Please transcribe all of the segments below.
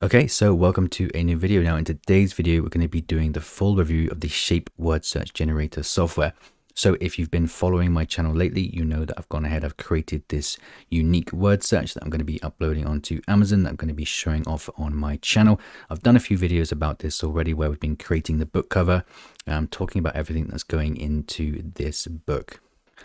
Okay, so welcome to a new video. Now in today's video, we're going to be doing the full review of the Shape word search generator software. So if you've been following my channel lately, you know that I've gone ahead, I've created this unique word search that I'm going to be uploading onto Amazon, that I'm going to be showing off on my channel. I've done a few videos about this already where we've been creating the book cover, talking about everything that's going into this book.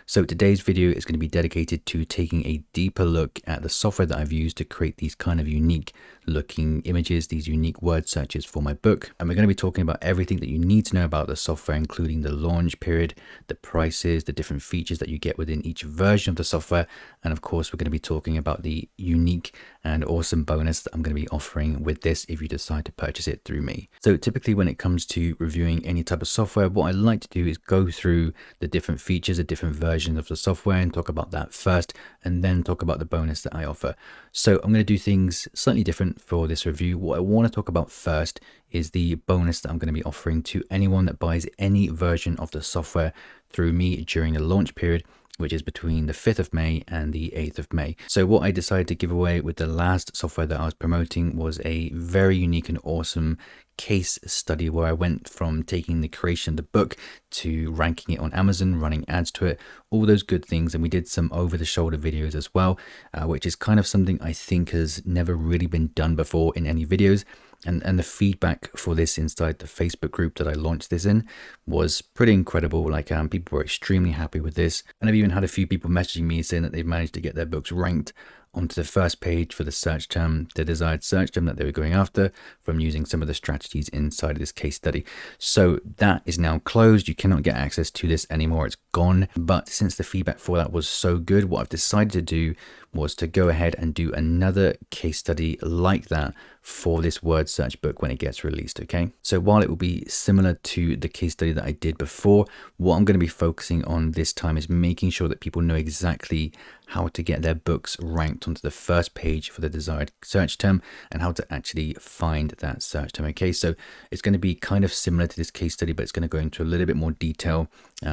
So today's video is going to be dedicated to taking a deeper look at the software that I've used to create these kind of unique looking images, these unique word searches for my book. And we're going to be talking about everything that you need to know about the software, including the launch period, the prices, the different features that you get within each version of the software. And of course, we're going to be talking about the unique and awesome bonus that I'm going to be offering with this if you decide to purchase it through me. So typically when it comes to reviewing any type of software, what I like to do is go through the different features, the different versions of the software and talk about that first, and then talk about the bonus that I offer. So I'm going to do things slightly different for this review. What I want to talk about first is the bonus that I'm going to be offering to anyone that buys any version of the software through me during the launch period, which is between the 5th of May and the 8th of May. So what I decided to give away with the last software that I was promoting was a very unique and awesome case study where I went from taking the creation of the book to ranking it on Amazon, running ads to it, all those good things. And we did some over the shoulder videos as well, which is kind of something I think has never really been done before in any videos. And the feedback for this inside the Facebook group that I launched this in was pretty incredible. Like people were extremely happy with this. And I've even had a few people messaging me saying that they've managed to get their books ranked onto the first page for the search term, the desired search term that they were going after from using some of the strategies inside of this case study. So that is now closed. You cannot get access to this anymore. It's gone. But since the feedback for that was so good, what I've decided to do was to go ahead and do another case study like that for this word search book when it gets released. Okay, so while it will be similar to the case study that I did before, what I'm going to be focusing on this time is making sure that people know exactly how to get their books ranked onto the first page for the desired search term and how to actually find that search term. Okay, so it's going to be kind of similar to this case study, but it's going to go into a little bit more detail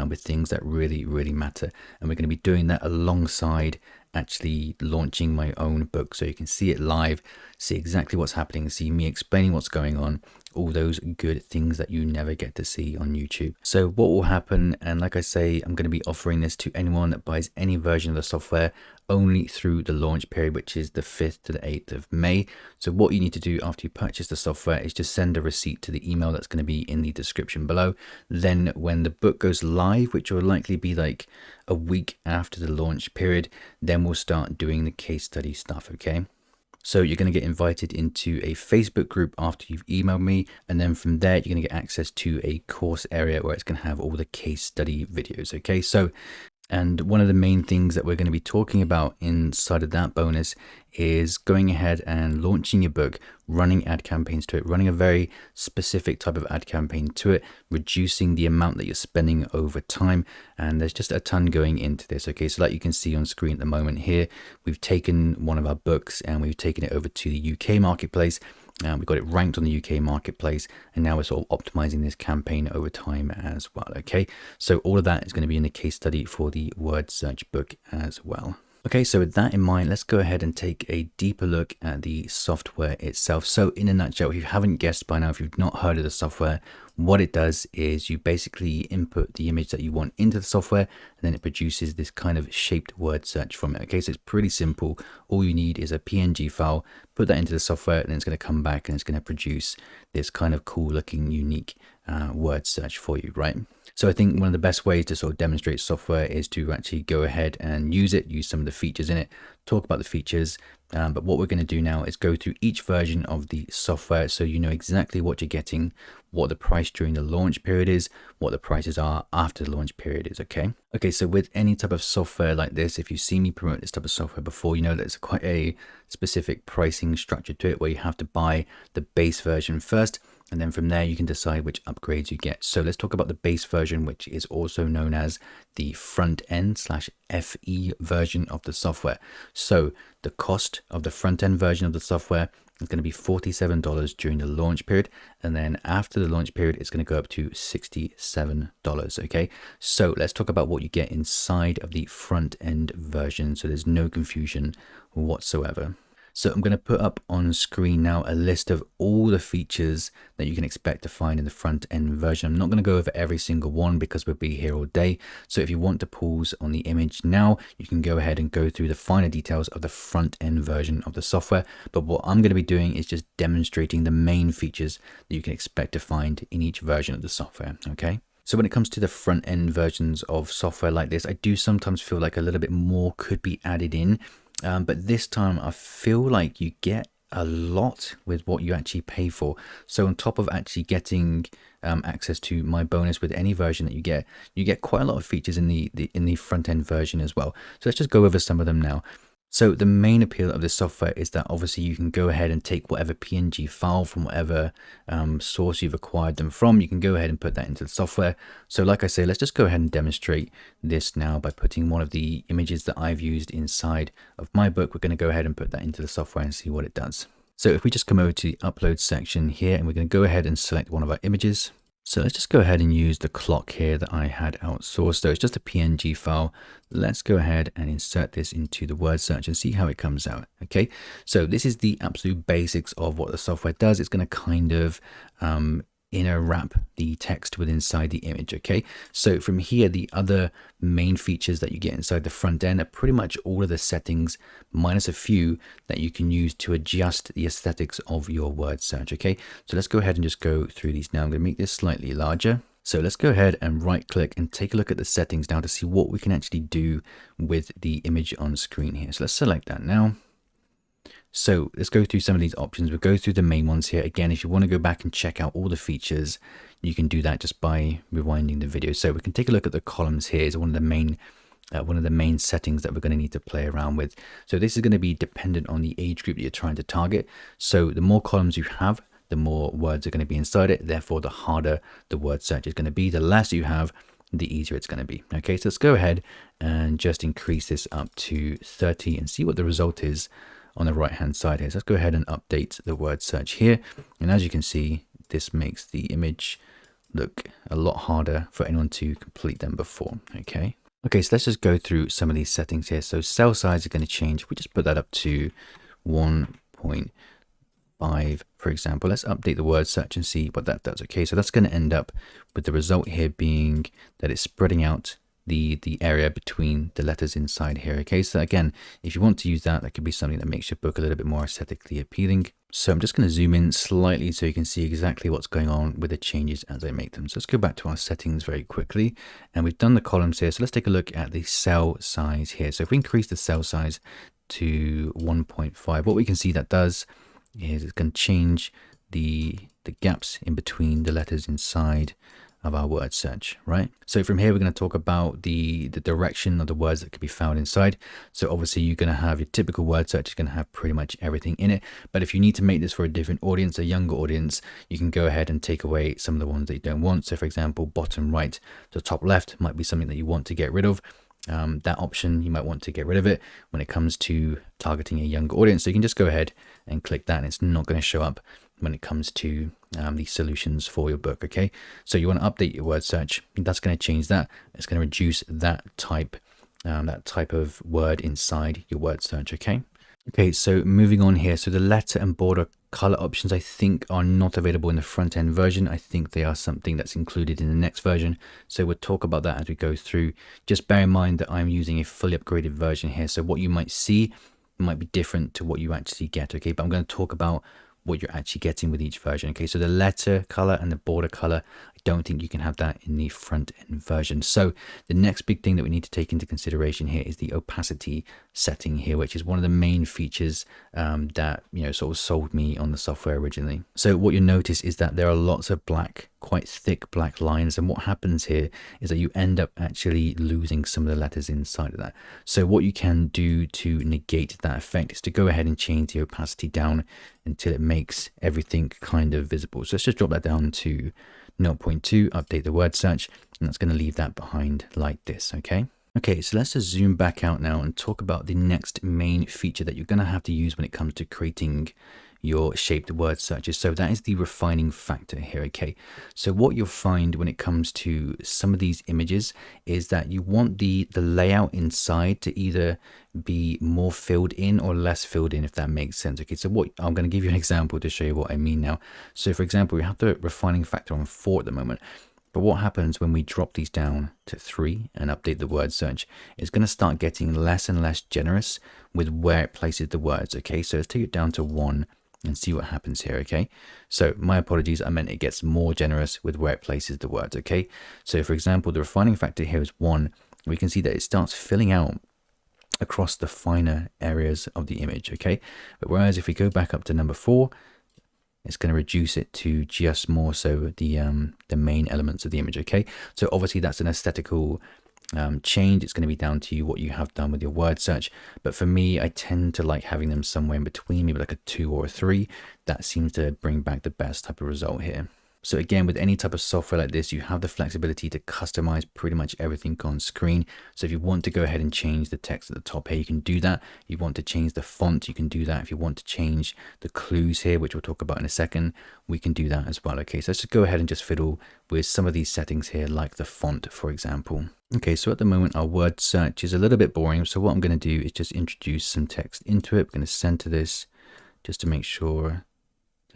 with things that really matter. And we're going to be doing that alongside actually launching my own book, so you can see it live, see exactly what's happening, see me explaining what's going on, all those good things that you never get to see on YouTube. So what will happen, and like I say, I'm going to be offering this to anyone that buys any version of the software only through the launch period, which is the 5th to the 8th of May. So what you need to do after you purchase the software is just send a receipt to the email that's going to be in the description below. Then when the book goes live, which will likely be like a week after the launch period, then we'll start doing the case study stuff. Okay, so you're going to get invited into a Facebook group after you've emailed me, and then from there you're going to get access to a course area where it's going to have all the case study videos. Okay, so and one of the main things that we're going to be talking about inside of that bonus is going ahead and launching your book, running ad campaigns to it, running a very specific type of ad campaign to it, reducing the amount that you're spending over time. And there's just a ton going into this. Okay, so like you can see on screen at the moment here, we've taken one of our books and we've taken it over to the UK marketplace. We got it ranked on the UK marketplace, and now we're sort of optimizing this campaign over time as well. Okay, so all of that is going to be in the case study for the word search book as well. Okay, so with that in mind, let's go ahead and take a deeper look at the software itself. So in a nutshell, if you haven't guessed by now, if you've not heard of the software, what it does is you basically input the image that you want into the software, and then it produces this kind of shaped word search from it. Okay, so it's pretty simple. All you need is a PNG file, put that into the software, and it's going to come back and it's going to produce this kind of cool looking unique word search for you, right? So I think one of the best ways to sort of demonstrate software is to actually go ahead and use it, use some of the features in it, talk about the features. But what we're going to do now is go through each version of the software so you know exactly what you're getting, what the price during the launch period is, what the prices are after the launch period is. Okay, so with any type of software like this, if you've seen me promote this type of software before, you know there's quite a specific pricing structure to it where you have to buy the base version first, and then from there you can decide which upgrades you get. So let's talk about the base version, which is also known as the front end / FE version of the software. So the cost of the front end version of the software is going to be $47 during the launch period, and then after the launch period it's going to go up to $67. Okay, so let's talk about what you get inside of the front end version so there's no confusion whatsoever. So I'm going to put up on screen now a list of all the features that you can expect to find in the front end version. I'm not going to go over every single one because we'll be here all day. So if you want to pause on the image now, you can go ahead and go through the finer details of the front end version of the software. But what I'm going to be doing is just demonstrating the main features that you can expect to find in each version of the software. Okay. So when it comes to the front end versions of software like this, I do sometimes feel like a little bit more could be added in. But this time I feel like you get a lot with what you actually pay for. So on top of actually getting access to my bonus with any version that you get quite a lot of features in the front end version as well. So let's just go over some of them now. So the main appeal of this software is that obviously you can go ahead and take whatever PNG file from whatever source you've acquired them from. You can go ahead and put that into the software. So like I say, let's just go ahead and demonstrate this now by putting one of the images that I've used inside of my book. We're going to go ahead and put that into the software and see what it does. So if we just come over to the upload section here, and we're going to go ahead and select one of our images. So let's just go ahead and use the clock here that I had outsourced. So it's just a PNG file. Let's go ahead and insert this into the word search and see how it comes out. Okay, so this is the absolute basics of what the software does. It's going to kind of inner wrap the text within inside the image. Okay, so from here, the other main features that you get inside the front end are pretty much all of the settings minus a few that you can use to adjust the aesthetics of your word search. Okay, so let's go ahead and just go through these now. I'm going to make this slightly larger. So let's go ahead and right click and take a look at the settings now to see what we can actually do with the image on screen here. So let's select that now. So let's go through some of these options. We'll go through the main ones here. Again, if you want to go back and check out all the features, you can do that just by rewinding the video. So we can take a look at the columns here. Is one of the main settings that we're going to need to play around with. So this is going to be dependent on the age group that you're trying to target. So the more columns you have, the more words are going to be inside it. Therefore, the harder the word search is going to be. The less you have, the easier it's going to be. Okay, so let's go ahead and just increase this up to 30 and see what the result is on the right hand side here. So let's go ahead and update the word search here. And as you can see, this makes the image look a lot harder for anyone to complete than before. Okay. Okay, so let's just go through some of these settings here. So cell size is going to change. We just put that up to 1.5, for example. Let's update the word search and see what that does. Okay, so that's going to end up with the result here being that it's spreading out the area between the letters inside here. Okay, so again, if you want to use that, that could be something that makes your book a little bit more aesthetically appealing. So I'm just going to zoom in slightly so you can see exactly what's going on with the changes as I make them. So let's go back to our settings very quickly, and we've done the columns here. So let's take a look at the cell size here. So if we increase the cell size to 1.5, what we can see that does is it's going to change the gaps in between the letters inside of our word search, right? So from here, we're going to talk about the direction of the words that could be found inside. So obviously you're going to have your typical word search is going to have pretty much everything in it. But if you need to make this for a different audience, a younger audience, you can go ahead and take away some of the ones that you don't want. So for example, bottom right to top left might be something that you want to get rid of. That option, you might want to get rid of it when it comes to targeting a younger audience. So you can just go ahead and click that and it's not going to show up when it comes to the solutions for your book. Okay, so you want to update your word search. That's going to change that. It's going to reduce that type of word inside your word search. Okay, so moving on here. So the letter and border color options I think are not available in the front end version. I think they are something that's included in the next version. So we'll talk about that as we go through. Just bear in mind that I'm using a fully upgraded version here. So what you might see might be different to what you actually get. Okay, but I'm going to talk about what you're actually getting with each version. Okay, so the letter color and the border color, I don't think you can have that in the front end version. So the next big thing that we need to take into consideration here is the opacity setting here, which is one of the main features that sort of sold me on the software originally. So what you notice is that there are lots of black, quite thick black lines, and what happens here is that you end up actually losing some of the letters inside of that. So what you can do to negate that effect is to go ahead and change the opacity down until it makes everything kind of visible. So let's just drop that down to 0.2, update the word search, and that's going to leave that behind like this. Okay, so let's just zoom back out now and talk about the next main feature that you're going to have to use when it comes to creating your shaped word searches. So that is the refining factor here, okay? So what you'll find when it comes to some of these images is that you want the layout inside to either be more filled in or less filled in, if that makes sense. Okay, so what I'm going to give you an example to show you what I mean now. So for example, we have the refining factor on 4 at the moment. But what happens when we drop these down to 3 and update the word search? It's going to start getting less and less generous with where it places the words. Okay, so let's take it down to 1 and see what happens here. Okay, so my apologies, I meant it gets more generous with where it places the words. Okay, so for example, the refining factor here is 1. We can see that it starts filling out across the finer areas of the image. Okay, but whereas if we go back up to number 4, it's going to reduce it to just more so the main elements of the image. Okay, so obviously that's an aesthetical change. It's going to be down to you what you have done with your word search, but for me, I tend to like having them somewhere in between, maybe like a 2 or a 3. That seems to bring back the best type of result here. So again, with any type of software like this, you have the flexibility to customize pretty much everything on screen. So if you want to go ahead and change the text at the top here, you can do that. If you want to change the font, you can do that. If you want to change the clues here, which we'll talk about in a second, we can do that as well. Okay, so let's just go ahead and just fiddle with some of these settings here, like the font, for example. Okay, so at the moment, our word search is a little bit boring. So what I'm going to do is just introduce some text into it. We're going to center this just to make sure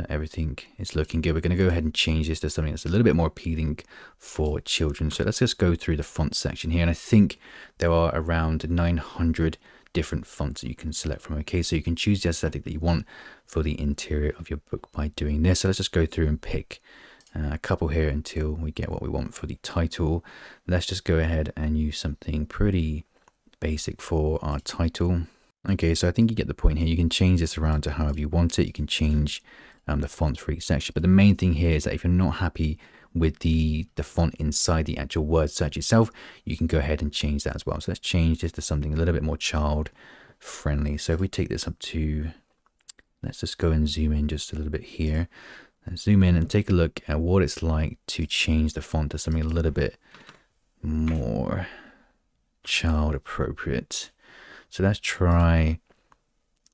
everything is looking good. We're going to go ahead and change this to something that's a little bit more appealing for children. So let's just go through the font section here. And I think there are around 900 different fonts that you can select from. Okay, so you can choose the aesthetic that you want for the interior of your book by doing this. So let's just go through and pick a couple here until we get what we want for the title. Let's just go ahead and use something pretty basic for our title. Okay, so I think you get the point here. You can change this around to however you want it. You can change the fonts for each section, but the main thing here is that if you're not happy with the font inside the actual word search itself, you can go ahead and change that as well. So let's change this to something a little bit more child friendly. So if we take this up to, let's just go and zoom in just a little bit here. Let's zoom in and take a look at what it's like to change the font to something a little bit more child appropriate. So let's try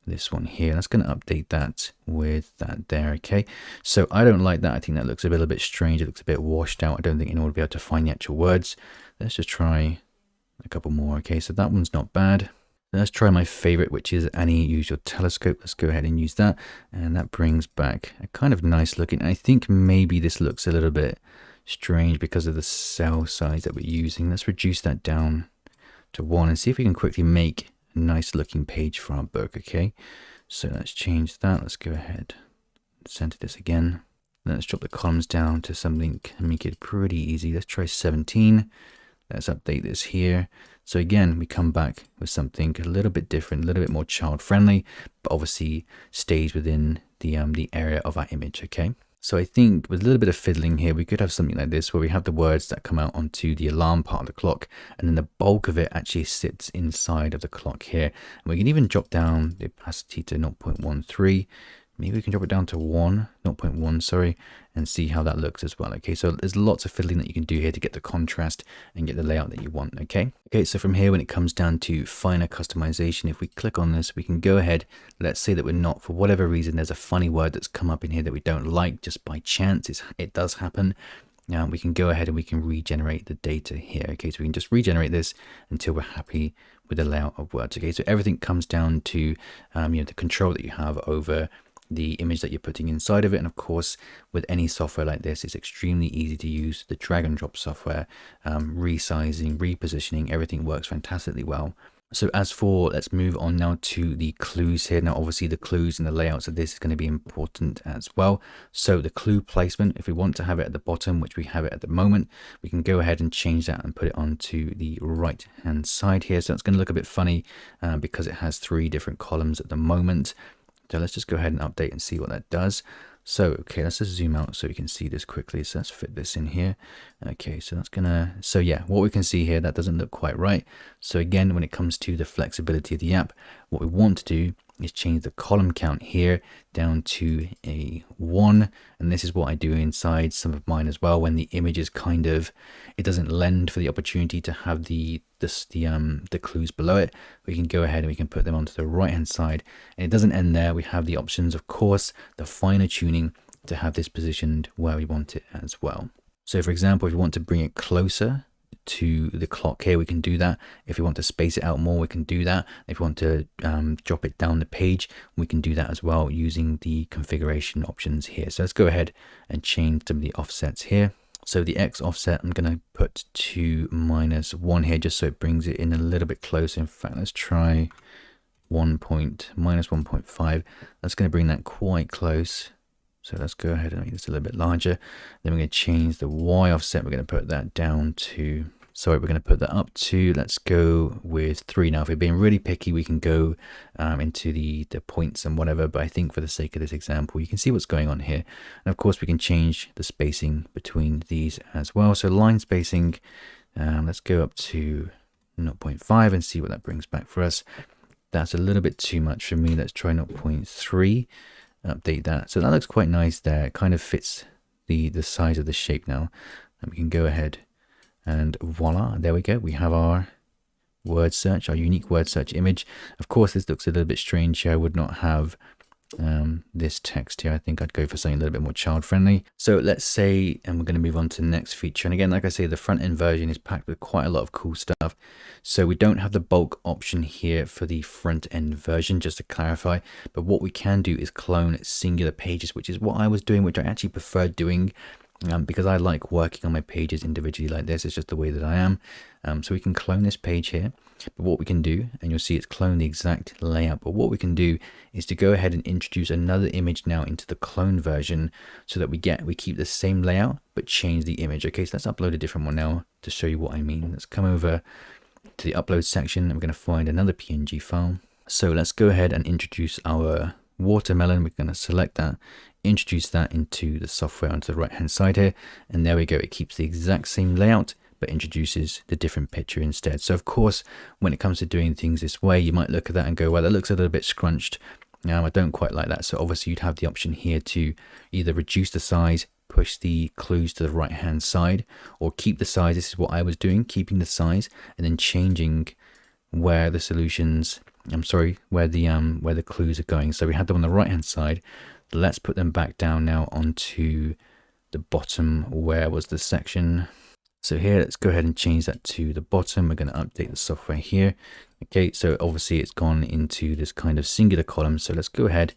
this one here. That's going to update that with that there. Okay, so I don't like that. I think that looks a little bit strange. It looks a bit washed out. I don't think anyone will be able to find the actual words. Let's just try a couple more. Okay, so that one's not bad. Let's try my favorite, which is Annie, use your telescope. Let's go ahead and use that, and that brings back a kind of nice looking. I think maybe this looks a little bit strange because of the cell size that we're using. Let's reduce that down to 1 and see if we can quickly make nice looking page for our book. Okay, so let's change that. Let's go ahead and center this again. Let's drop the columns down to something and make it pretty easy. Let's try 17. Let's update this here. So again, we come back with something a little bit different, a little bit more child friendly, but obviously stays within the area of our image. Okay, so I think with a little bit of fiddling here, we could have something like this where we have the words that come out onto the alarm part of the clock, and then the bulk of it actually sits inside of the clock here. And we can even drop down the opacity to 0.13. Maybe we can drop it down to 0.1, sorry, and see how that looks as well. Okay, so there's lots of fiddling that you can do here to get the contrast and get the layout that you want. Okay, so from here, when it comes down to finer customization, if we click on this, we can go ahead. Let's say that we're not, for whatever reason, there's a funny word that's come up in here that we don't like just by chance. It does happen. Now we can go ahead and we can regenerate the data here. Okay, so we can just regenerate this until we're happy with the layout of words. Okay, so everything comes down to the control that you have over the image that you're putting inside of it. And of course, with any software like this, it's extremely easy to use. The drag and drop software, resizing, repositioning, everything works fantastically well. So as for, let's move on now to the clues here. Now, obviously the clues and the layouts of this is going to be important as well. So the clue placement, if we want to have it at the bottom, which we have it at the moment, we can go ahead and change that and put it onto the right hand side here. So it's going to look a bit funny because it has 3 different columns at the moment. So let's just go ahead and update and see what that does. So, okay, let's just zoom out so you can see this quickly. So let's fit this in here. Okay, so that's gonna, so yeah, what we can see here, that doesn't look quite right. So again, when it comes to the flexibility of the app, what we want to do is change the column count here down to a 1. And this is what I do inside some of mine as well. When the image is kind of, it doesn't lend for the opportunity to have the clues below it, we can go ahead and we can put them onto the right hand side. And it doesn't end there. We have the options, of course, the finer tuning to have this positioned where we want it as well. So for example, if we want to bring it closer to the clock here, we can do that. If we want to space it out more, we can do that. If we want to drop it down the page, we can do that as well using the configuration options here. So let's go ahead and change some of the offsets here. So the X offset, I'm going to put to -1 here, just so it brings it in a little bit closer. In fact, let's try -1.5. That's going to bring that quite close. So let's go ahead and make this a little bit larger. Then we're going to change the Y offset. We're going to put that down to, sorry, we're going to put that up to, let's go with 3. Now, if we're being really picky, we can go into the points and whatever. But I think for the sake of this example, you can see what's going on here. And of course, we can change the spacing between these as well. So line spacing, let's go up to 0.5 and see what that brings back for us. That's a little bit too much for me. Let's try 0.3. Update that. So that looks quite nice there. It kind of fits the size of the shape now. And we can go ahead and voila, there we go. We have our word search, our unique word search image. Of course, this looks a little bit strange here. I would not have this text here. I think I'd go for something a little bit more child friendly. So let's say, and we're going to move on to the next feature. And again, like I say, the front end version is packed with quite a lot of cool stuff. So we don't have the bulk option here for the front end version, just to clarify. But what we can do is clone singular pages, which is what I was doing, which I actually prefer doing. Because I like working on my pages individually like this. It's just the way that I am. So we can clone this page here. But what we can do, and you'll see it's cloned the exact layout. But what we can do is to go ahead and introduce another image now into the clone version so that we keep the same layout, but change the image. Okay, so let's upload a different one now to show you what I mean. Let's come over to the upload section and we're going to find another PNG file. So let's go ahead and introduce our watermelon. We're going to select that, introduce that into the software onto the right hand side here, and there we go. It keeps the exact same layout but introduces the different picture instead. So of course, when it comes to doing things this way, you might look at that and go, well, that looks a little bit scrunched. I don't quite like that. So obviously you'd have the option here to either reduce the size, push the clues to the right hand side, or keep the size. This is what I was doing, keeping the size and then changing where the solutions, where the clues are going. So we had them on the right hand side. Let's put them back down now onto the bottom. Where was the section? So here, let's go ahead and change that to the bottom. We're going to update the software here. Okay, so obviously it's gone into this kind of singular column. So let's go ahead.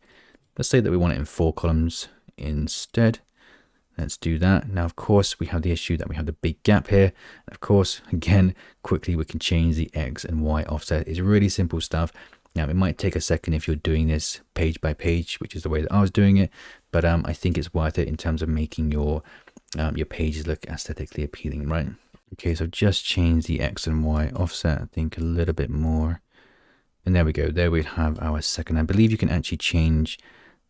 Let's say that we want it in 4 columns instead. Let's do that. Now, of course, we have the issue that we have the big gap here. Of course, again, quickly we can change the X and Y offset. It's really simple stuff. Now, it might take a second if you're doing this page by page, which is the way that I was doing it. But I think it's worth it in terms of making your pages look aesthetically appealing, right? Okay, so just change the X and Y offset, I think a little bit more. And there we go. There we have our second. I believe you can actually change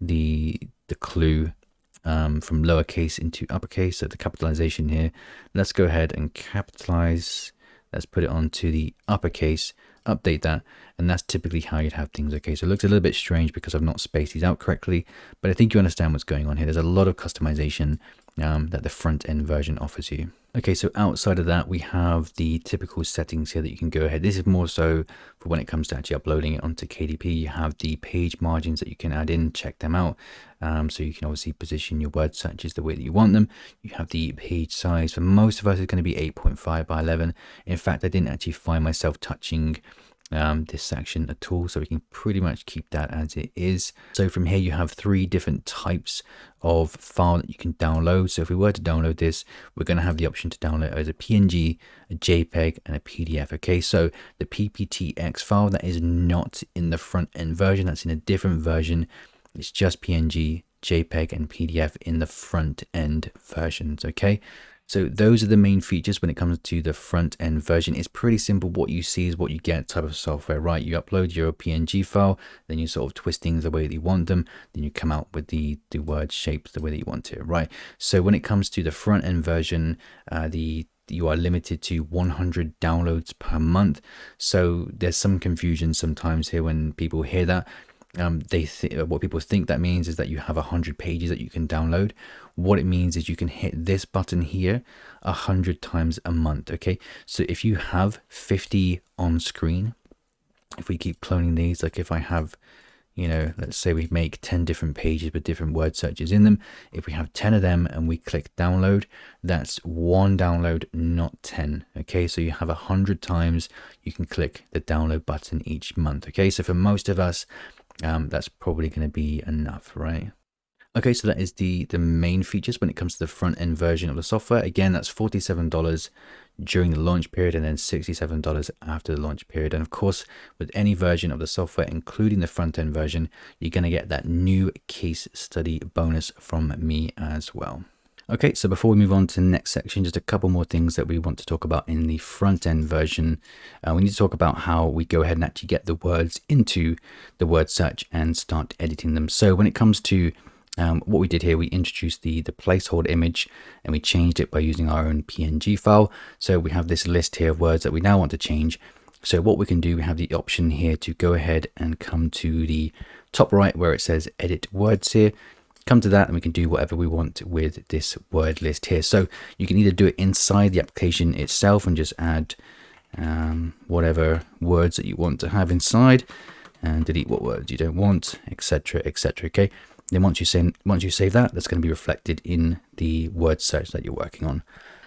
the clue from lowercase into uppercase. So the capitalization here. Let's go ahead and capitalize. Let's put it onto the uppercase, update that, and that's typically how you'd have things. Okay, so it looks a little bit strange because I've not spaced these out correctly, but I think you understand what's going on here. There's a lot of customization that the front end version offers you. Okay, so outside of that, we have the typical settings here that you can go ahead. This is more so for when it comes to actually uploading it onto KDP. You have the page margins that you can add in, check them out. So you can obviously position your word searches the way that you want them. You have the page size. For most of us, it's going to be 8.5 by 11. In fact, I didn't actually find myself touching this section at all, so we can pretty much keep that as it is. So from here you have 3 different types of file that you can download. So if we were to download this, we're going to have the option to download as a PNG, a JPEG, and a PDF. Okay, so the PPTX file, that is not in the front end version, that's in a different version. It's just PNG, JPEG, and PDF in the front end versions. Okay, so those are the main features when it comes to the front end version. It's pretty simple. What you see is what you get type of software, right? You upload your PNG file, then you sort of twist things the way that you want them, then you come out with the word shapes the way that you want it, right? So when it comes to the front end version, you are limited to 100 downloads per month. So there's some confusion sometimes here when people hear that. what people think that means is that you have 100 pages that you can download. What it means is you can hit this button here 100 times a month. Okay, so if you have 50 on screen, if we keep cloning these, like if I have, you know, let's say we make 10 different pages with different word searches in them. If we have 10 of them and we click download, that's one download, not 10. Okay, so you have 100 times you can click the download button each month. Okay, so for most of us, that's probably going to be enough, right? Okay, so that is the main features when it comes to the front end version of the software. Again, that's $47 during the launch period and then $67 after the launch period. And of course, with any version of the software, including the front end version, you're going to get that new case study bonus from me as well. Okay, so before we move on to the next section, just a couple more things that we want to talk about in the front end version. We need to talk about how we go ahead and actually get the words into the word search and start editing them. So when it comes to what we did here, we introduced the placeholder image and we changed it by using our own PNG file. So we have this list here of words that we now want to change. So what we can do, we have the option here to go ahead and come to the top right where it says edit words here. Come to that and we can do whatever we want with this word list here. So you can either do it inside the application itself and just add whatever words that you want to have inside and delete what words you don't want, etc., etc. Okay. Then once you save that, that's going to be reflected in the word search that you're working on.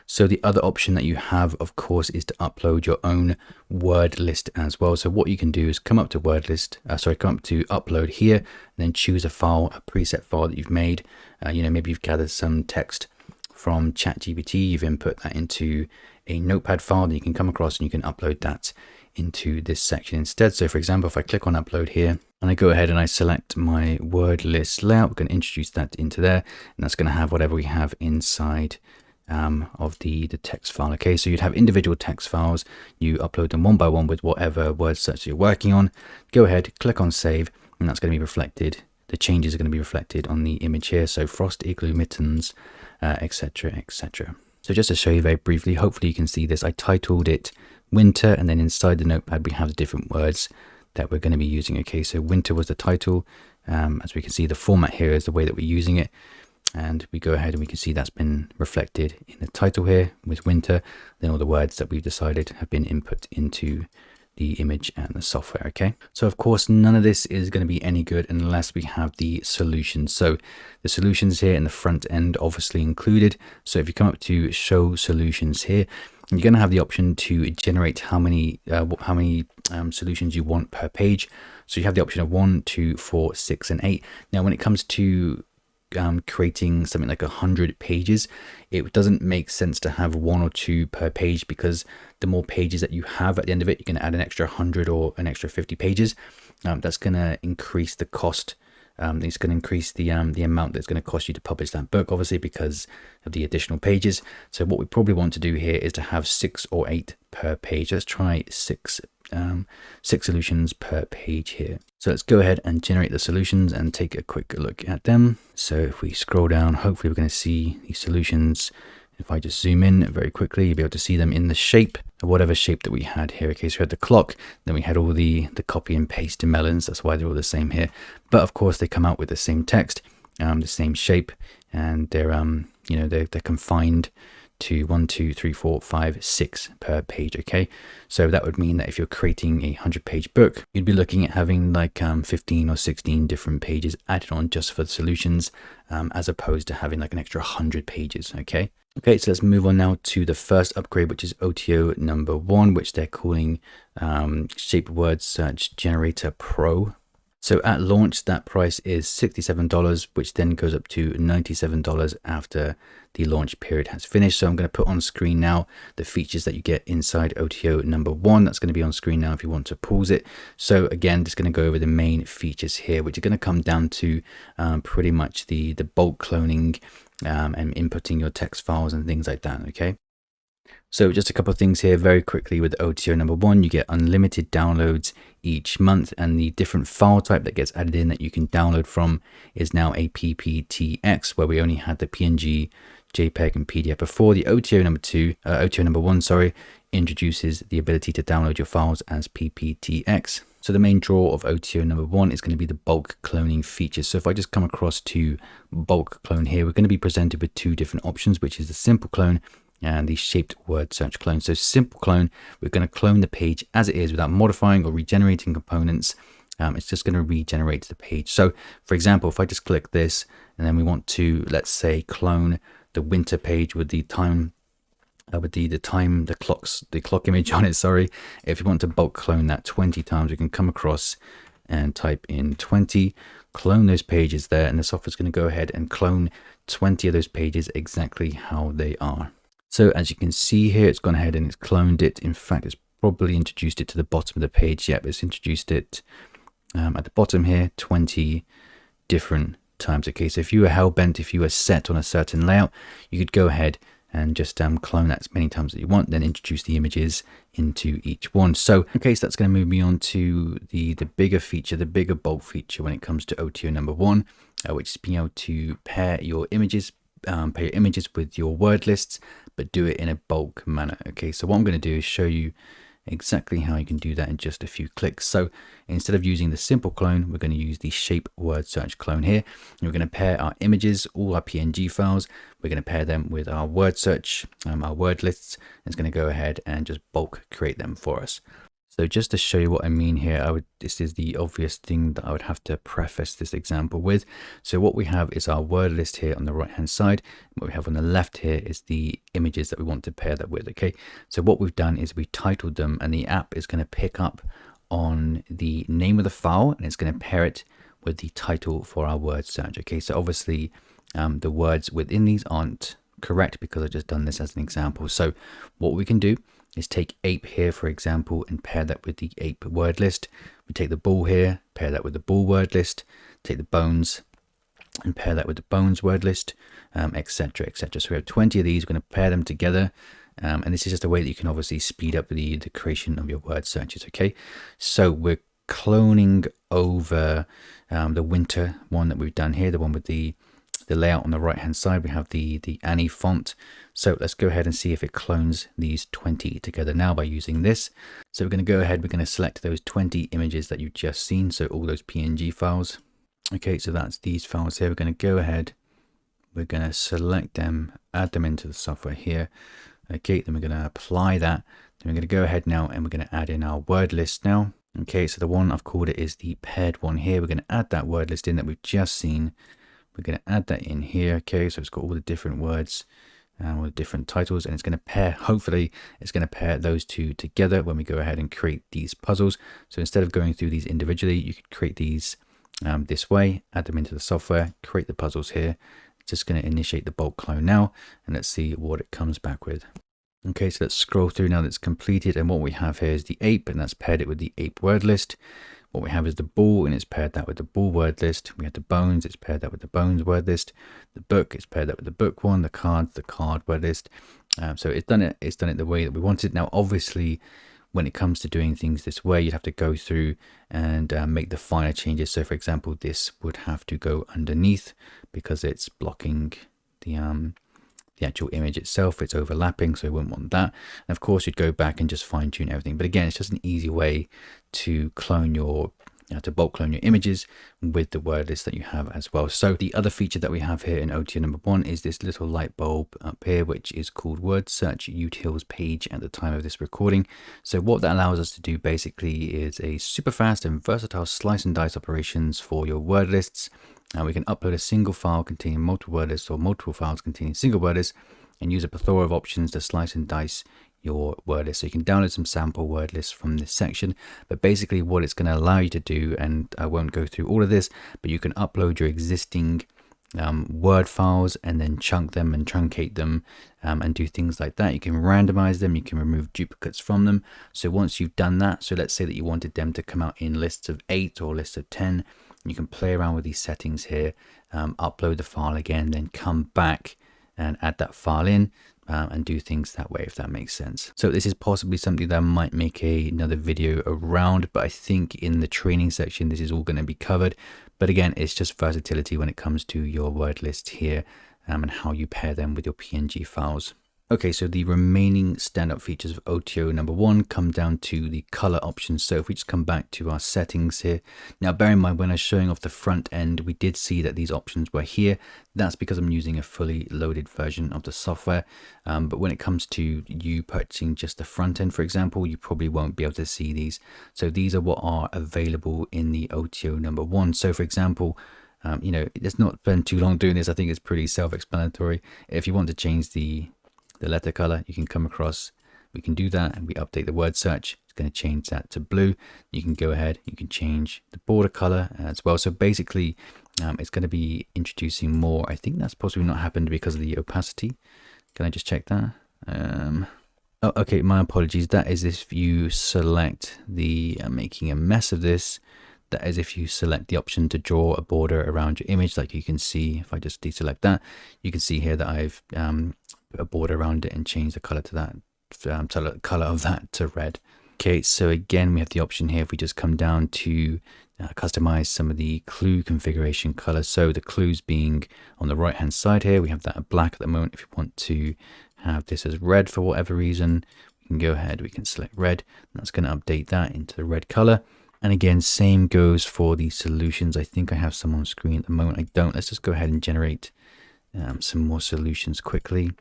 So the other option that you have, of course, is to upload your own word list as well. So what you can do is come up to come up to upload here, and then choose a file, a preset file that you've made. You know, maybe you've gathered some text from ChatGPT, you've input that into a notepad file that you can come across and you can upload that into this section instead. So for example, if I click on upload here and I go ahead and I select my word list layout, we're going to introduce that into there, and that's going to have whatever we have inside of the text file. Okay, so you'd have individual text files, you upload them one by one with whatever word search you're working on. Go ahead, click on save, and that's going to be reflected. The changes are going to be reflected on the image here. So frost, igloo, mittens, etc., etc. So just to show you very briefly, hopefully you can see this. I titled it winter, and then inside the notepad we have the different words that we're going to be using. Okay, so winter was the title. As we can see, the format here is the way that we're using it. And we go ahead and we can see that's been reflected in the title here with winter. Then all the words that we've decided have been input into the image and the software. Okay, so of course none of this is going to be any good unless we have the solutions. So the solutions here in the front end obviously included. So if you come up to show solutions here, you're going to have the option to generate how many solutions you want per page. So you have the option of 1, 2, 4, 6, and 8. Now when it comes to creating something like 100 pages, it doesn't make sense to have 1 or 2 per page, because the more pages that you have at the end of it, you can add an extra 100 or an extra 50 pages. That's going to increase the cost. It's going to increase the amount that's going to cost you to publish that book, obviously, because of the additional pages. So what we probably want to do here is to have 6 or 8 per page. Let's try 6 solutions per page here. So let's go ahead and generate the solutions and take a quick look at them. So if we scroll down, hopefully we're going to see these solutions. If I just zoom in very quickly, you'll be able to see them in the shape, whatever shape that we had here. Okay, so we had the clock, then we had all the copy and paste melons. That's why they're all the same here. But of course they come out with the same text, the same shape, and they're they're confined to 1, 2, 3, 4, 5, 6 per page. Okay, so that would mean that if you're creating a 100-page book, you'd be looking at having like 15 or 16 different pages added on just for the solutions, as opposed to having like an extra 100 pages. Okay, so let's move on now to the first upgrade, which is OTO number 1, which they're calling Shape Word Search Generator Pro. So at launch, that price is $67, which then goes up to $97 after the launch period has finished. So I'm going to put on screen now the features that you get inside OTO number 1. That's going to be on screen now if you want to pause it. So again, just going to go over the main features here, which are going to come down to pretty much the bulk cloning and inputting your text files and things like that. Okay. So just a couple of things here very quickly with OTO number 1, you get unlimited downloads each month, and the different file type that gets added in that you can download from is now a PPTX, where we only had the PNG, JPEG and PDF before. The OTO number 1, introduces the ability to download your files as PPTX. So the main draw of OTO number 1 is going to be the bulk cloning feature. So if I just come across to bulk clone here, we're going to be presented with two different options, which is the simple clone and the shaped word search clone. So simple clone, we're going to clone the page as it is without modifying or regenerating components. It's just going to regenerate the page. So for example, if I just click this and then we want to, let's say, clone the winter page with the time, the clock image on it, sorry. If you want to bulk clone that 20 times, we can come across and type in 20, clone those pages there, and the software's going to go ahead and clone 20 of those pages exactly how they are. So as you can see here, it's gone ahead and it's cloned it. In fact, it's probably introduced it to the bottom of the page. Yep, it's introduced it at the bottom here, 20 different times. Okay, so if you were hell-bent, if you were set on a certain layout, you could go ahead and just clone that as many times as you want, then introduce the images into each one. So, okay, so that's going to move me on to the bigger feature, the bigger bulk feature when it comes to OTO number 1, which is being able to pair your images with your word lists, but do it in a bulk manner. Okay, so what I'm going to do is show you exactly how you can do that in just a few clicks. So instead of using the simple clone, we're going to use the shape word search clone here. And we're going to pair our images, all our PNG files. We're going to pair them with our word search, our word lists. And it's going to go ahead and just bulk create them for us. So just to show you what I mean here, this is the obvious thing that I would have to preface this example with. So what we have is our word list here on the right hand side. What we have on the left here is the images that we want to pair that with. Okay, so what we've done is we titled them, and the app is going to pick up on the name of the file and it's going to pair it with the title for our word search. Okay, so obviously the words within these aren't correct because I've just done this as an example. So what we can do is take ape here, for example, and pair that with the ape word list. We take the bull here, pair that with the bull word list, take the bones and pair that with the bones word list, etc, etc. So we have 20 of these, we're going to pair them together. And this is just a way that you can obviously speed up the creation of your word searches. Okay, so we're cloning over the winter one that we've done here, the one with the layout on the right hand side. We have the Annie font. So let's go ahead and see if it clones these 20 together now by using this. So we're going to go ahead, we're going to select those 20 images that you've just seen, so all those PNG files. Okay, so that's these files here. We're going to go ahead, we're going to select them, add them into the software here. Okay, then we're going to apply that. Then we're going to go ahead now and we're going to add in our word list now. Okay, so the one I've called it is the paired one here. We're going to add that word list in that we've just seen. We're going to add that in here. Okay, so it's got all the different words and all the different titles, and it's going to pair, hopefully it's going to pair those two together when we go ahead and create these puzzles. So instead of going through these individually, you could create these this way, add them into the software, create the puzzles here. Just going to initiate the bulk clone now, and let's see what it comes back with. Okay, so let's scroll through now that's completed, and what we have here is the ape, and that's paired it with the ape word list. What we have is the bull, and it's paired that with the bull word list. We have the bones, it's paired that with the bones word list. The book, it's paired that with the book one. The cards, the card word list. So it's done it the way that we wanted. Now, obviously, when it comes to doing things this way, you'd have to go through and make the finer changes. So, for example, this would have to go underneath because it's blocking the actual image itself. It's overlapping, so we wouldn't want that. And of course, you'd go back and just fine tune everything. But again, it's just an easy way to clone to bulk clone your images with the word list that you have as well. So the other feature that we have here in OTO number 1 is this little light bulb up here, which is called word search utils page at the time of this recording. So what that allows us to do basically is a super fast and versatile slice and dice operations for your word lists. We can upload a single file containing multiple word lists or multiple files containing single word lists and use a plethora of options to slice and dice your word list. So you can download some sample word lists from this section, but basically what it's going to allow you to do, and I won't go through all of this, but you can upload your existing word files and then chunk them and truncate them and do things like that. You can randomize them, you can remove duplicates from them. So once you've done that, so let's say that you wanted them to come out in lists of 8 or lists of 10, you can play around with these settings here, upload the file again, then come back and add that file in and do things that way, if that makes sense. So this is possibly something that I might make another video around, but I think in the training section this is all going to be covered. But again, it's just versatility when it comes to your word list here and how you pair them with your PNG files. Okay, so the remaining standout features of OTO number one come down to the color options. So if we just come back to our settings here, now bear in mind when I was showing off the front end, we did see that these options were here. That's because I'm using a fully loaded version of the software. But when it comes to you purchasing just the front end, for example, you probably won't be able to see these. So these are what are available in the OTO number one. So for example, let's not spend too long doing this. I think it's pretty self-explanatory. If you want to change the letter color, you can come across, we can do that, and we update the word search. It's going to change that to blue. You can go ahead, you can change the border color as well. So basically it's going to be introducing more. I think that's possibly not happened because of the opacity. Can I just check that? Oh, okay, my apologies. That is if you select the making a mess of this. That is if you select the option to draw a border around your image. Like you can see, if I just deselect that, you can see here that I've a border around it and change the color to that, color of that to red. Okay, so again, we have the option here. If we just come down to customize some of the clue configuration colors. So the clues being on the right hand side here, we have that black at the moment. If you want to have this as red for whatever reason, we can go ahead, we can select red. That's going to update that into the red color. And again, same goes for the solutions. I think I have some on screen at the moment. I don't. Let's just go ahead and generate some more solutions quickly.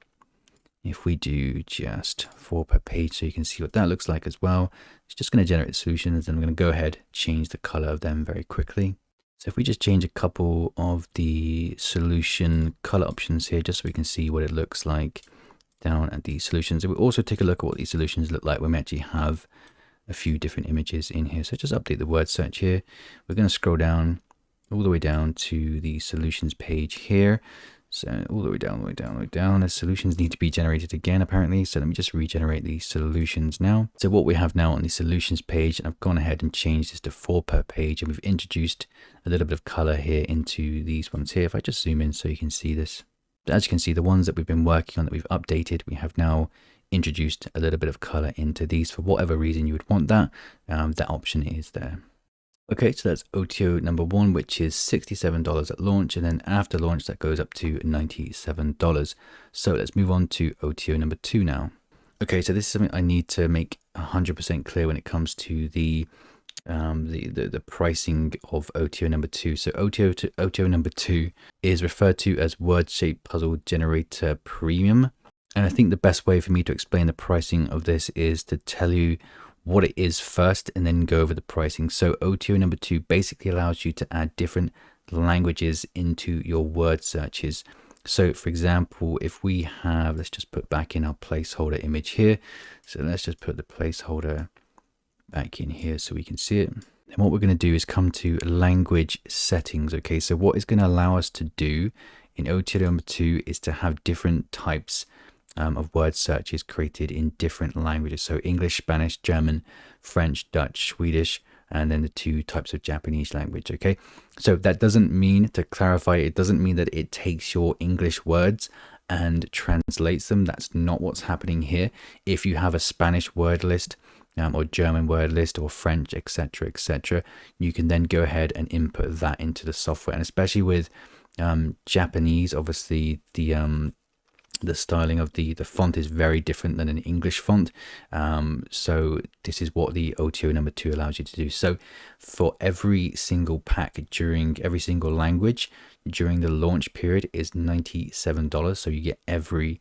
If we do just 4 per page, so you can see what that looks like as well. It's just going to generate solutions, and I'm going to go ahead, change the color of them very quickly. So if we just change a couple of the solution color options here, just so we can see what it looks like down at the solutions. And we'll also take a look at what these solutions look like when we actually have a few different images in here. So just update the word search here. We're going to scroll down all the way down to the solutions page here. So all the way down, all the way down, all the way down. The solutions need to be generated again, apparently. So let me just regenerate these solutions now. So what we have now on the solutions page, and I've gone ahead and changed this to 4 per page, and we've introduced a little bit of color here into these ones here. If I just zoom in so you can see this. As you can see, the ones that we've been working on that we've updated, we have now introduced a little bit of color into these. For whatever reason you would want that, that option is there. Okay, so that's OTO number one, which is $67 at launch, and then after launch that goes up to $97. So let's move on to OTO number two now. Okay, so this is something I need to make 100% clear when it comes to the pricing of OTO number two. So OTO number two is referred to as Word Shape Puzzle Generator Premium. And I think the best way for me to explain the pricing of this is to tell you what it is first and then go over the pricing. So OTO number two basically allows you to add different languages into your word searches. So for example, if we have, let's just put back in our placeholder image here. So let's just put the placeholder back in here so we can see it. And what we're going to do is come to language settings. Okay, so what is going to allow us to do in OTO number two is to have different types of word searches created in different languages. So English, Spanish, German, French, Dutch, Swedish, and then the 2 types of Japanese language. Okay, so that doesn't mean, to clarify, it doesn't mean that it takes your English words and translates them. That's not what's happening here. If you have a Spanish word list or German word list or French, etc., you can then go ahead and input that into the software. And especially with Japanese, obviously the styling of the font is very different than an English font. So this is what the OTO number two allows you to do. So for every single pack during every single language during the launch period is $97. So you get the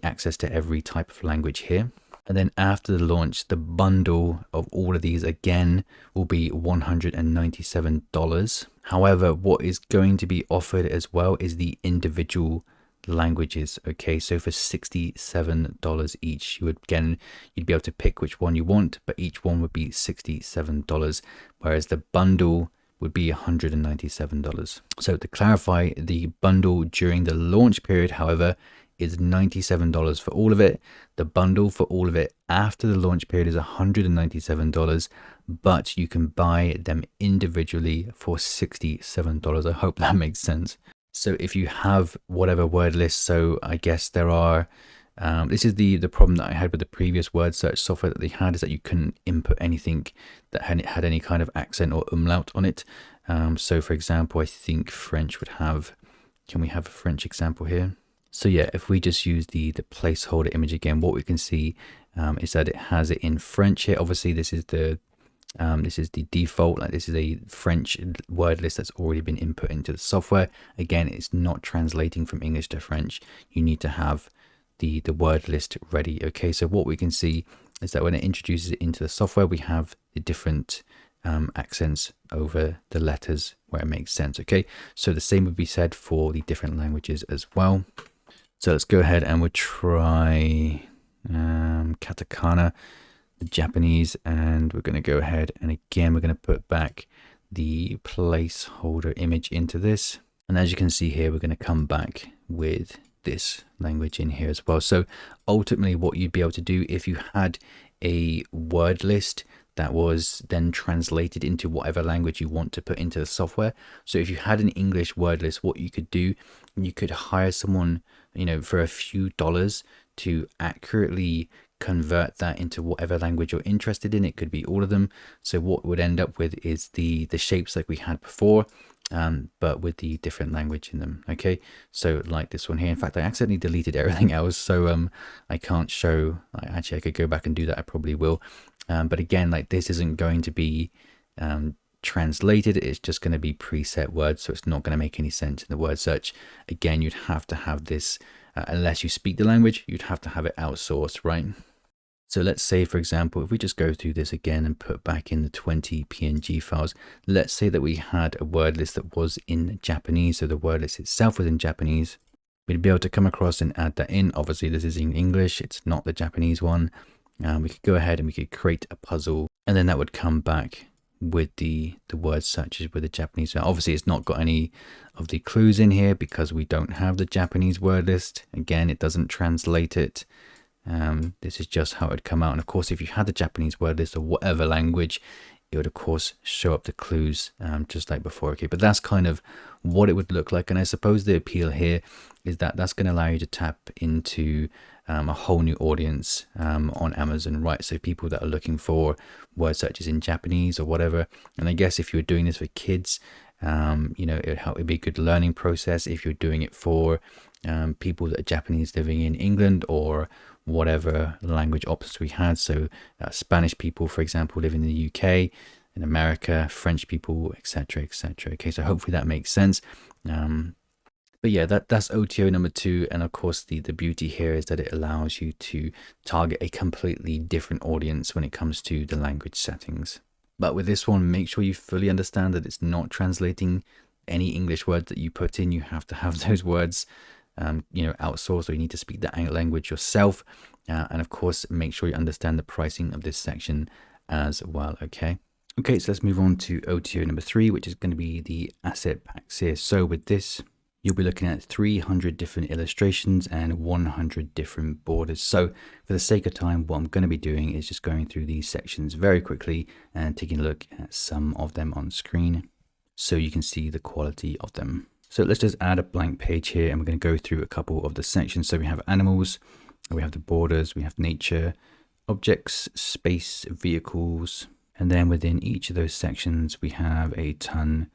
access to every type of language here. And then after the launch, the bundle of all of these again will be $197. However, what is going to be offered as well is the individual languages. Okay, so for $67 each, you'd be able to pick which one you want, but each one would be $67, whereas the bundle would be $197. So to clarify, the bundle during the launch period, however, is $97 for all of it. The bundle for all of it after the launch period is $197, but you can buy them individually for $67. I hope that makes sense. So if you have whatever word list, so I guess there are, this is the problem that I had with the previous word search software that they had, is that you couldn't input anything that had any kind of accent or umlaut on it. So for example, I think French would have, can we have a French example here? So yeah, if we just use the placeholder image again, what we can see is that it has it in French here. Obviously, this is the default, like this is a French word list that's already been input into the software. Again, it's not translating from English to French. You need to have the word list ready. Okay, so what we can see is that when it introduces it into the software, we have the different accents over the letters where it makes sense. Okay, so the same would be said for the different languages as well. So let's go ahead and we'll try katakana, the Japanese, and we're going to go ahead and again we're going to put back the placeholder image into this, and as you can see here, we're going to come back with this language in here as well. So ultimately what you'd be able to do if you had a word list that was then translated into whatever language you want to put into the software. So if you had an English word list, what you could do, you could hire someone, you know, for a few dollars to accurately convert that into whatever language you're interested in. It could be all of them. So what would end up with is the shapes like we had before, but with the different language in them. Okay, so like this one here. In fact, I accidentally deleted everything else, so I can't show. Actually, I could go back and do that. I probably will. But again, like this isn't going to be translated. It's just going to be preset words, so it's not going to make any sense in the word search. Again, you'd have to have this, unless you speak the language, you'd have to have it outsourced, right? So let's say, for example, if we just go through this again and put back in the 20 PNG files, let's say that we had a word list that was in Japanese. So the word list itself was in Japanese. We'd be able to come across and add that in. Obviously, this is in English. It's not the Japanese one. We could go ahead and we could create a puzzle, and then that would come back with the word searches with the Japanese. Obviously, it's not got any of the clues in here because we don't have the Japanese word list. Again, it doesn't translate it. This is just how it would come out. And of course, if you had the Japanese word list or whatever language, it would of course show up the clues just like before. Okay, but that's kind of what it would look like. And I suppose the appeal here is that that's going to allow you to tap into a whole new audience on Amazon, right? So people that are looking for word searches in Japanese or whatever. And I guess if you were doing this for kids, you know, it'd be a good learning process. If you're doing it for people that are Japanese living in England or whatever language options we had. So Spanish people, for example, live in the UK, in America, French people, etc., etc. Okay, so hopefully that makes sense. But yeah, that's OTO number 2. And of course, the beauty here is that it allows you to target a completely different audience when it comes to the language settings. But with this one, make sure you fully understand that it's not translating any English words that you put in. You have to have those words you know, outsourced, or you need to speak the language yourself. And of course, make sure you understand the pricing of this section as well. Okay, so let's move on to OTO number 3, which is going to be the asset packs here. So with this, you'll be looking at 300 different illustrations and 100 different borders. So for the sake of time, what I'm going to be doing is just going through these sections very quickly and taking a look at some of them on screen so you can see the quality of them. So let's just add a blank page here, and we're going to go through a couple of the sections. So we have animals, we have the borders, we have nature, objects, space, vehicles, and then within each of those sections, we have a ton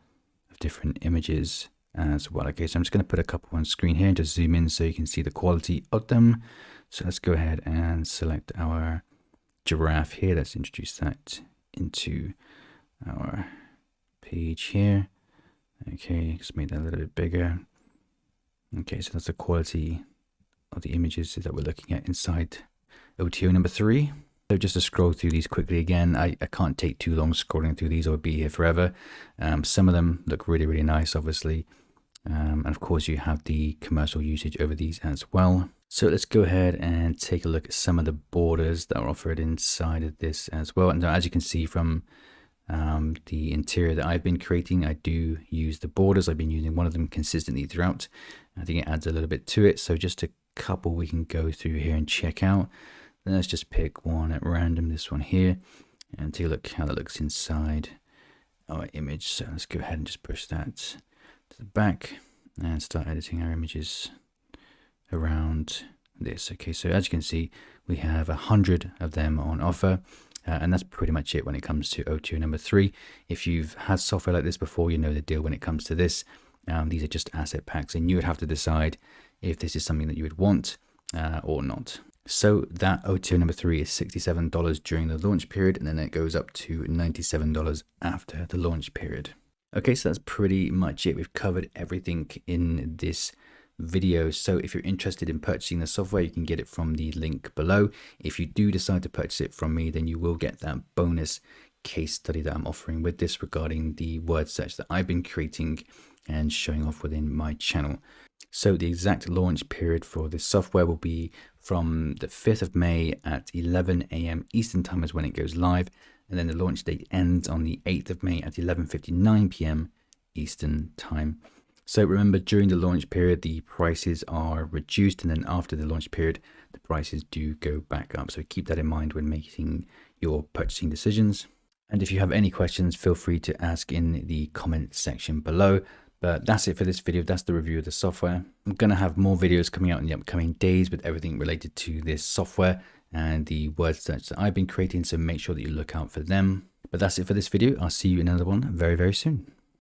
of different images as well. Okay, so I'm just going to put a couple on screen here and just zoom in so you can see the quality of them. So let's go ahead and select our giraffe here. Let's introduce that into our page here. Okay, just make that a little bit bigger. Okay, so that's the quality of the images that we're looking at inside OTO number 3. So just to scroll through these quickly again, I can't take too long scrolling through these, or be here forever. Some of them look really, really nice, obviously. And of course, you have the commercial usage over these as well. So let's go ahead and take a look at some of the borders that are offered inside of this as well. And as you can see from the interior that I've been creating, I do use the borders. I've been using one of them consistently throughout. I think it adds a little bit to it. So just a couple we can go through here and check out. Then let's just pick one at random, this one here, and take a look how that looks inside our image. So let's go ahead and just push that to the back and start editing our images around this. Okay, so as you can see, we have 100 of them on offer. And that's pretty much it when it comes to OTO number 3. If you've had software like this before, you know the deal when it comes to this. These are just asset packs, and you would have to decide if this is something that you would want or not. So that OTO number 3 is $67 during the launch period, and then it goes up to $97 after the launch period. Okay, so that's pretty much it. We've covered everything in this video. So if you're interested in purchasing the software, you can get it from the link below. If you do decide to purchase it from me, then you will get that bonus case study that I'm offering with this regarding the word search that I've been creating and showing off within my channel. So the exact launch period for this software will be from the 5th of May at 11 a.m. Eastern time is when it goes live. And then the launch date ends on the 8th of May at 11:59 p.m. Eastern time. So remember, during the launch period, the prices are reduced, and then after the launch period, the prices do go back up. So keep that in mind when making your purchasing decisions. And if you have any questions, feel free to ask in the comment section below. But that's it for this video. That's the review of the software. I'm going to have more videos coming out in the upcoming days with everything related to this software and the word search that I've been creating. So make sure that you look out for them. But that's it for this video. I'll see you in another one very, very soon.